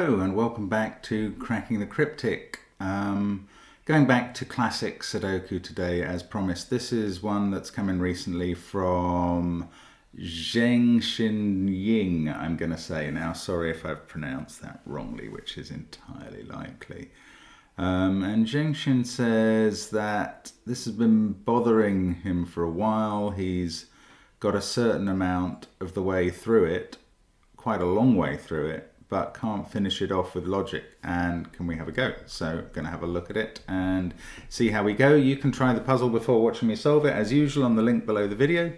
Hello and welcome back to Cracking the Cryptic. Going back to classic Sudoku today as promised. This is one that's come in recently from Zheng Xin Ying, I'm going to say now. Sorry if I've pronounced that wrongly, which is entirely likely. And Zheng Xin says that this has been bothering him for a while. He's got a certain amount of the way through it, quite a long way through it, but can't finish it off with logic. And can we have a go? So going to have a look at it and see how we go. You can try the puzzle before watching me solve it, as usual, on the link below the video.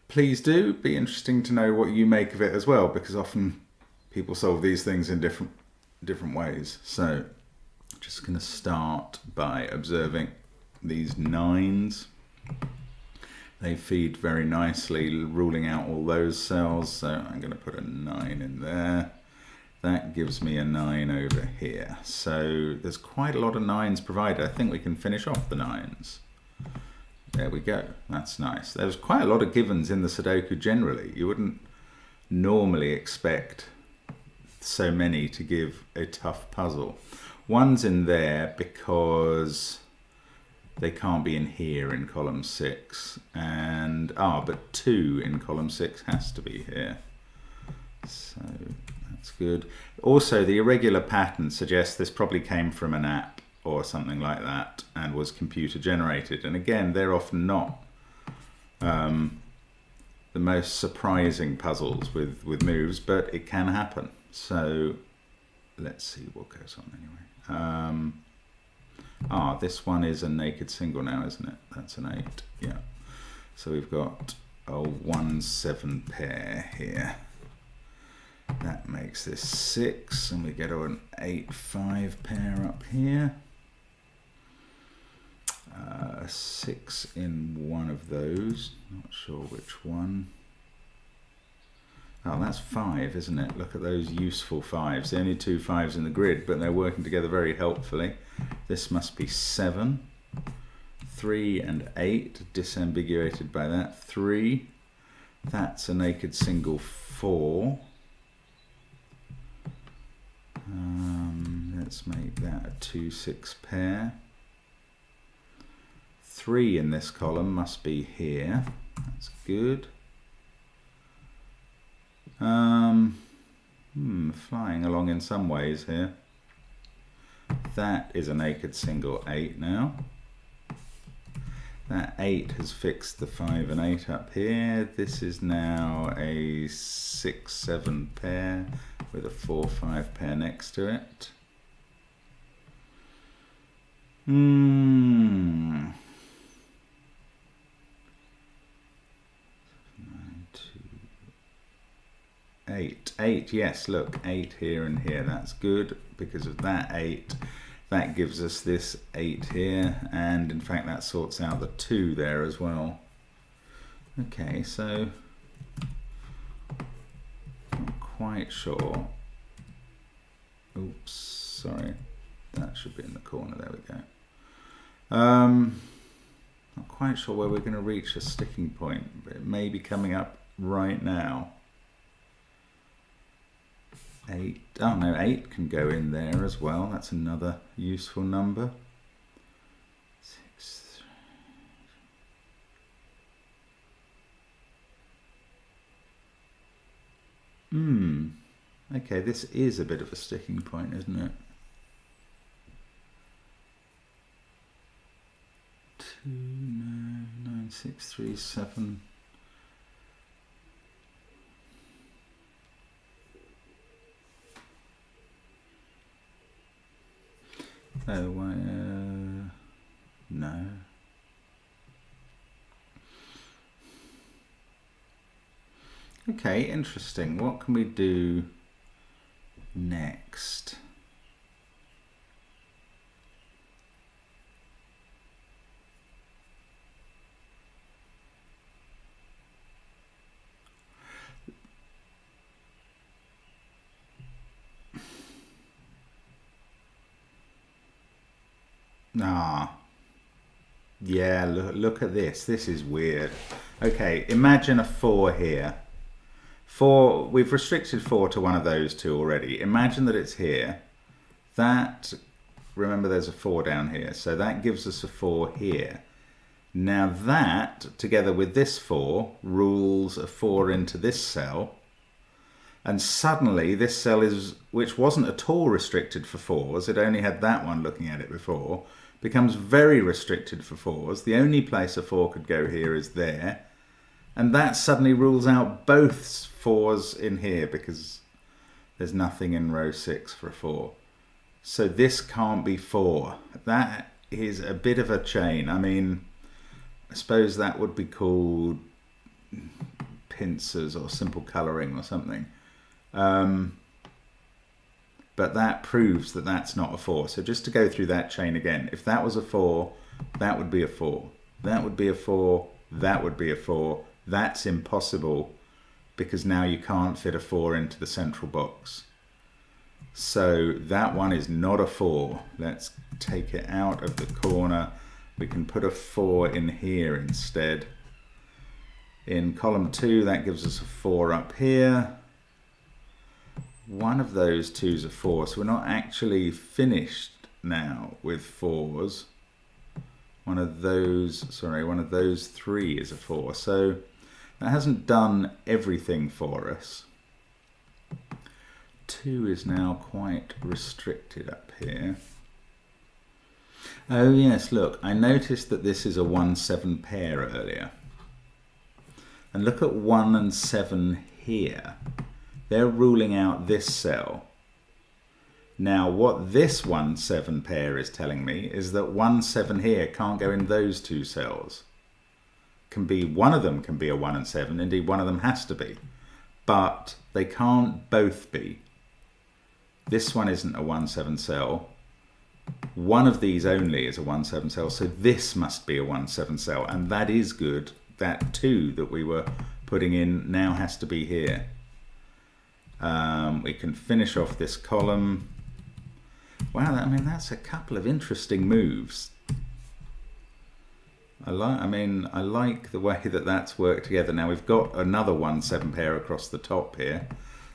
Please do. Be interesting to know what you make of it as well, because often people solve these things in different ways. So just going to start by observing these nines. They feed very nicely, ruling out all those cells. So I'm going to put a 9 in there. That gives me a 9 over here. So there's quite a lot of 9s provided. I think we can finish off the 9s. There we go. That's nice. There's quite a lot of givens in the Sudoku generally. You wouldn't normally expect so many to give a tough puzzle. One's in there because they can't be in here in column 6. And, but 2 in column 6 has to be here. So that's good. Also, the irregular pattern suggests this probably came from an app or something like that and was computer generated. And again, they're often not the most surprising puzzles with moves, but it can happen. So let's see what goes on anyway. This one is a naked single now, isn't it? That's an 8. Yeah. So we've got a 1-7 pair here. That makes this 6, and we get an 8-5 pair up here. 6 in one of those. Not sure which one. Oh, that's 5, isn't it? Look at those useful 5s. The only 2 5s in the grid, but they're working together very helpfully. This must be 7. 3 and 8, disambiguated by that. 3. That's a naked single 4. Let's make that a 2-6 pair. 3 in this column must be here. That's good. Flying along in some ways here. That is a naked single 8 now. That 8 has fixed the 5 and 8 up here. This is now a 6-7 pair with a 4-5 pair next to it. 9, 2, 8. 8, yes, look, 8 here and here. That's good because of that 8. That gives us this 8 here, and in fact that sorts out the 2 there as well. Okay, so not quite sure. Oops, sorry. That should be in the corner. There we go. Not quite sure where we're going to reach a sticking point, but it may be coming up right now. 8. Oh no, 8 can go in there as well. That's another useful number. 6. Okay, this is a bit of a sticking point, isn't it? 2, 9, 6, 3, 7. Oh, why? No. Okay, interesting. What can we do next? Yeah, look at this. This is weird. Okay, imagine a 4 here. 4, we've restricted 4 to one of those two already. Imagine that it's here. That, remember there's a 4 down here, so that gives us a 4 here. Now that, together with this 4, rules a 4 into this cell. And suddenly this cell is, which wasn't at all restricted for 4s, it only had that one looking at it before, becomes very restricted for 4s. The only place a 4 could go here is there. And that suddenly rules out both 4s in here because there's nothing in row 6 for a 4. So this can't be 4. That is a bit of a chain. I mean, I suppose that would be called pincers or simple colouring or something. But that proves that that's not a 4. So just to go through that chain again, if that was a 4, that would be a 4. That would be a 4. That would be a 4. That's impossible because now you can't fit a 4 into the central box. So that one is not a 4. Let's take it out of the corner. We can put a 4 in here instead. In column 2, that gives us a 4 up here. One of those 2's a 4, so we're not actually finished now with 4s. One of those 3 is a 4. So that hasn't done everything for us. 2 is now quite restricted up here. Oh yes, look, I noticed that this is a 1-7 pair earlier. And look at 1 and 7 here. They're ruling out this cell. Now what this 1-7 pair is telling me is that 1-7 here can't go in those 2 cells. One of them can be a 1 and 7, indeed one of them has to be. But they can't both be. This one isn't a 1-7 cell. One of these only is a 1-7 cell, so this must be a 1-7 cell, and that is good. That 2 that we were putting in now has to be here. We can finish off this column. Wow, I mean that's a couple of interesting moves. I like the way that that's worked together. Now we've got another 1-7 pair across the top here,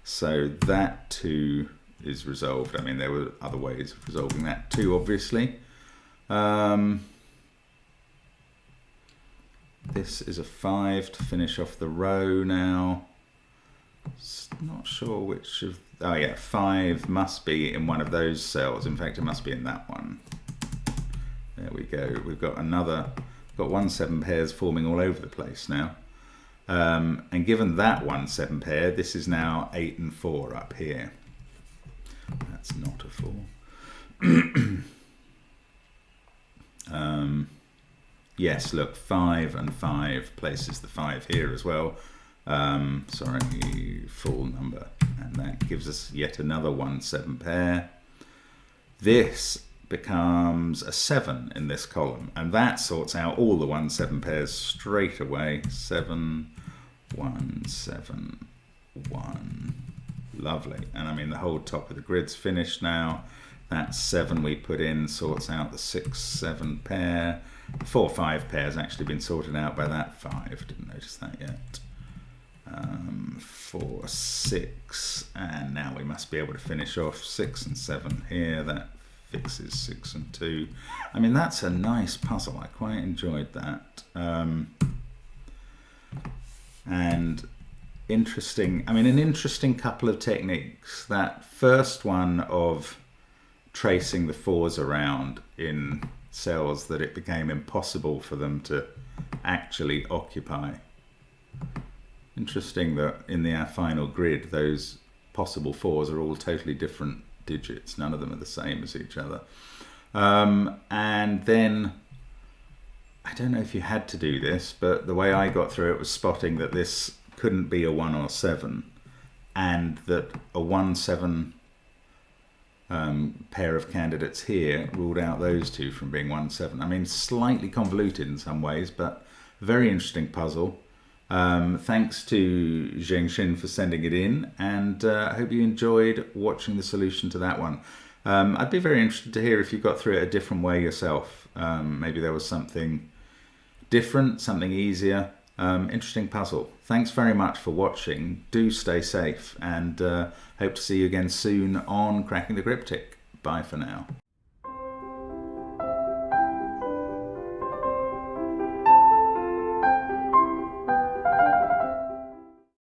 so that 2 is resolved. I mean, there were other ways of resolving that too, obviously. This is a 5 to finish off the row now. Not sure which of... Oh yeah, 5 must be in one of those cells. In fact, it must be in that one. There we go. We've got 1-7 pairs forming all over the place now. And given that 1-7 pair, this is now 8 and 4 up here. That's not a 4. Yes, look, 5 and 5 places the 5 here as well. Sorry, full number. And that gives us yet another 1-7 pair. This becomes a 7 in this column, and that sorts out all the 1-7 pairs straight away. 7, 1, 7, 1. Lovely. And I mean the whole top of the grid's finished now. That 7 we put in sorts out the 6-7 pair. 4-5 pair's actually been sorted out by that 5. Didn't notice that yet. 4, 6, and now we must be able to finish off 6 and 7 here. That fixes 6 and 2. I mean, that's a nice puzzle. I quite enjoyed that. And interesting, I mean, an interesting couple of techniques. That first one of tracing the 4s around in cells that it became impossible for them to actually occupy. Interesting that in our final grid, those possible 4s are all totally different digits. None of them are the same as each other. And then, I don't know if you had to do this, but the way I got through it was spotting that this couldn't be a 1 or 7, and that a 1-7 pair of candidates here ruled out those 2 from being 1-7. I mean, slightly convoluted in some ways, but very interesting puzzle. Thanks to Zheng for sending it in, and I hope you enjoyed watching the solution to that one. I'd be very interested to hear if you got through it a different way yourself. Maybe there was something different, something easier. Interesting puzzle. Thanks very much for watching. Do stay safe, and hope to see you again soon on Cracking the Cryptic. Bye for now.